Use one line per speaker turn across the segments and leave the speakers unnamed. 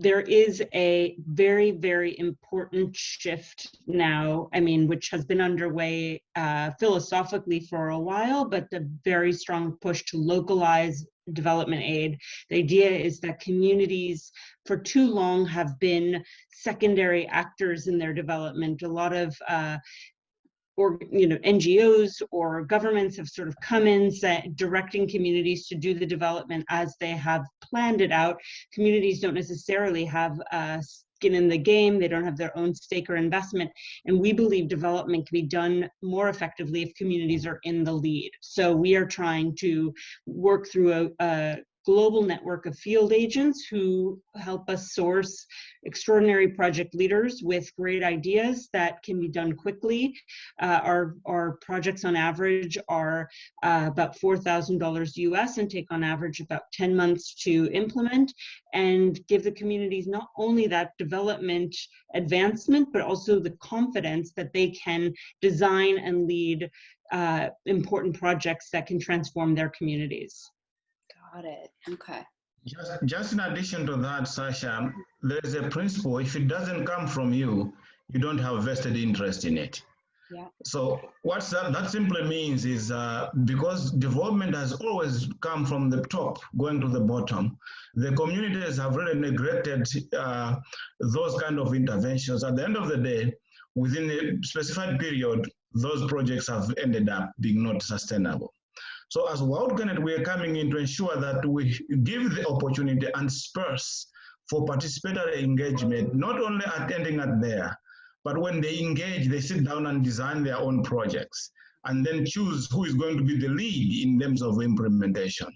there is a very, very important shift now, I mean, which has been underway philosophically for a while, but the very strong push to localize development aid. The idea is that communities for too long have been secondary actors in their development. A lot of or NGOs or governments have sort of come in directing communities to do the development as they have planned it out. Communities don't necessarily have skin in the game. They don't have their own stake or investment. And we believe development can be done more effectively if communities are in the lead. So we are trying to work through a global network of field agents who help us source extraordinary project leaders with great ideas that can be done quickly. Our projects on average are about $4,000 US and take on average about 10 months to implement, and give the communities not only that development advancement, but also the confidence that they can design and lead important projects that can transform their communities.
Got it. Okay.
Just in addition to that, Sasha, there's a principle: if it doesn't come from you, you don't have vested interest in it.
Yeah.
So what that simply means is because development has always come from the top, going to the bottom, the communities have really neglected those kind of interventions. At the end of the day, within a specified period, those projects have ended up being not sustainable. So as WorldConnect, we are coming in to ensure that we give the opportunity and space for participatory engagement, not only attending at there, but when they engage, they sit down and design their own projects and then choose who is going to be the lead in terms of implementation.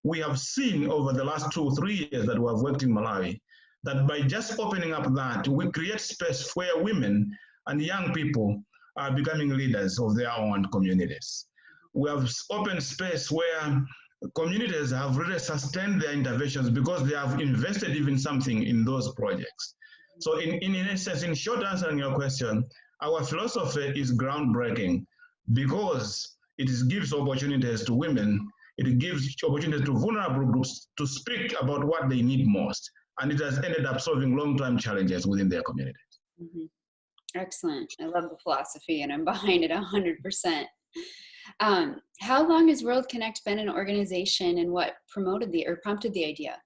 We have seen over the last 2 or 3 years that we have worked in Malawi, that by just opening up that, we create space where women and young people are becoming leaders of their own communities. We have open space where communities have really sustained their interventions because they have invested even something in those projects. So in essence, in short answering your question, our philosophy is groundbreaking because it gives opportunities to women, it gives opportunities to vulnerable groups to speak about what they need most, and it has ended up solving long-term challenges within their communities.
Mm-hmm. Excellent. I love the philosophy and I'm behind it 100%. How long has WorldConnect been an organization, and what prompted the idea?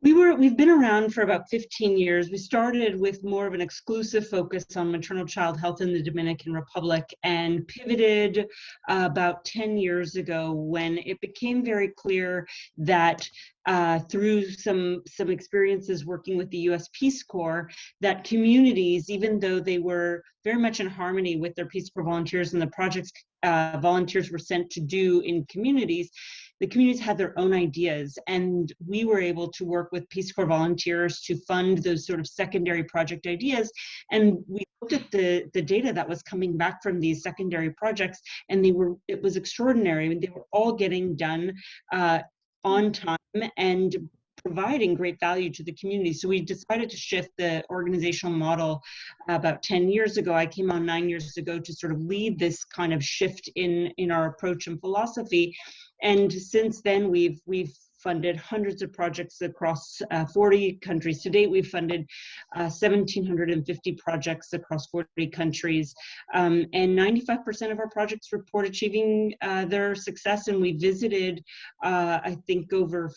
We've been around for about 15 years. We started with more of an exclusive focus on maternal child health in the Dominican Republic and pivoted about 10 years ago when it became very clear that through some experiences working with the US Peace Corps, that communities, even though they were very much in harmony with their Peace Corps volunteers and the projects volunteers were sent to do in communities, the communities had their own ideas, and we were able to work with Peace Corps volunteers to fund those sort of secondary project ideas. And we looked at the data that was coming back from these secondary projects, and it was extraordinary. They were all getting done on time and providing great value to the community. So we decided to shift the organizational model about 10 years ago. I came on 9 years ago to sort of lead this kind of shift in our approach and philosophy. And since then, we've funded hundreds of projects across 40 countries. To date, we've funded 1,750 projects across 40 countries. And 95% of our projects report achieving their success. And we visited, I think, over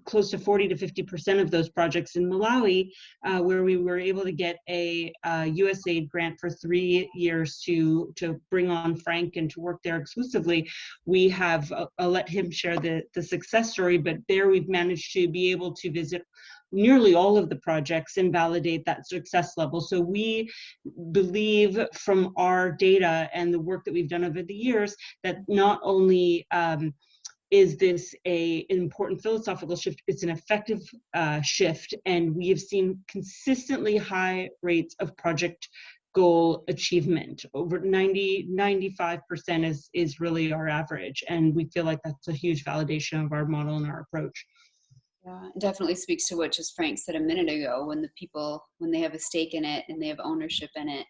close to 40 to 50% of those projects in Malawi, where we were able to get a USAID grant for 3 years to bring on Frank and to work there exclusively. We have, I'll let him share the success story, but there we've managed to be able to visit nearly all of the projects and validate that success level. So we believe from our data and the work that we've done over the years that not only is this an important philosophical shift, it's an effective shift, and we have seen consistently high rates of project goal achievement. Over 95% is really our average, and we feel like that's a huge validation of our model and our approach.
Yeah, it definitely speaks to what just Frank said a minute ago. When they have a stake in it and they have ownership in it,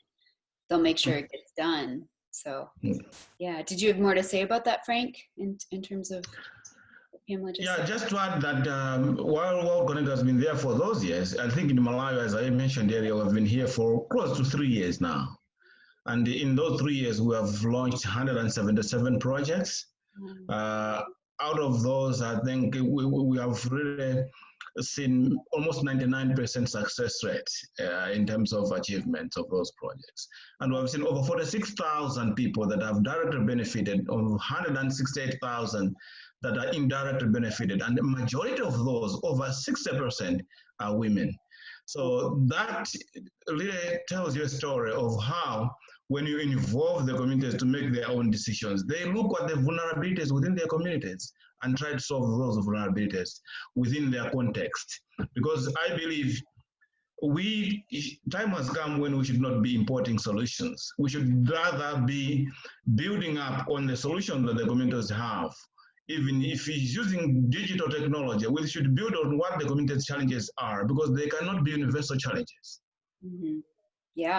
they'll make sure it gets done. So, yeah. Did you have more to say about that, Frank, in terms of? Pamela just
Yeah,
said.
just to add that while World Connect has been there for those years, I think in Malawi, as I mentioned earlier, we've been here for close to 3 years now. And in those 3 years, we have launched 177 projects. Out of those, I think we have really seen almost 99% success rate in terms of achievements of those projects. And we've seen over 46,000 people that have directly benefited, of 168,000 that are indirectly benefited. And the majority of those, over 60%, are women. So that really tells you a story of how, when you involve the communities to make their own decisions, they look at the vulnerabilities within their communities and try to solve those vulnerabilities within their context. Because I believe time has come when we should not be importing solutions. We should rather be building up on the solutions that the communities have. Even if it's using digital technology, we should build on what the community's challenges are, because they cannot be universal challenges.
Mm-hmm. Yeah.